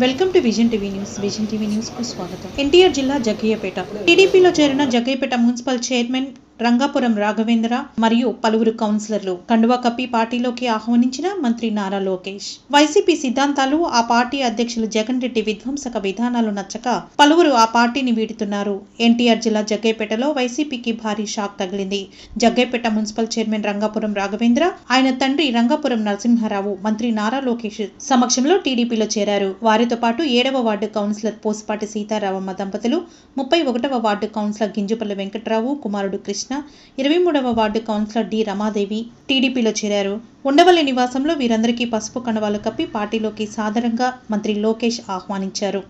Welcome to vision TV news. Vision TV news కు స్వాగతం. ఎన్టీఆర్ జిల్లా జగ్గయ్యపేట టీడీపీలో చేరిన జగ్గయ్యపేట మున్సిపల్ చైర్మన్ రంగాపురం రాఘవేంద్ర మరియు పలువురు కౌన్సిలర్లు కండువా కప్పి పార్టీలోకి ఆహ్వానించిన మంత్రి నారా లోకేష్. వైసీపీ సిద్ధాంతాలు, ఆ పార్టీ అధ్యక్షులు జగన్ రెడ్డి విధ్వంసక విధానాలు నచ్చక పలువురు ఆ పార్టీని వీడుతున్నారు. ఎన్టీఆర్ జిల్లా జగ్గయ్యపేటలో వైసీపీకి భారీ షాక్ తగిలింది. జగ్గయ్యపేట మున్సిపల్ చైర్మన్ రంగాపురం రాఘవేంద్ర, ఆయన తండ్రి రంగాపురం నరసింహారావు మంత్రి నారా లోకేష్ సమక్షంలో టీడీపీలో చేరారు. వారితో పాటు 7వ వార్డు కౌన్సిలర్ పోసుపాటి సీతారామమ్మ దంపతులు, 31వ వార్డు కౌన్సిలర్ గింజుపల్లి వెంకట్రావు కుమారుడు కృష్ణ, 23వ వార్డు కౌన్సిలర్ డి రమాదేవి టీడీపీలో చేరారు. ఉండవల్లి నివాసంలో వీరందరికీ పసుపు కండువాలు కప్పి పార్టీలోకి సాదరంగా మంత్రి లోకేష్ ఆహ్వానించారు.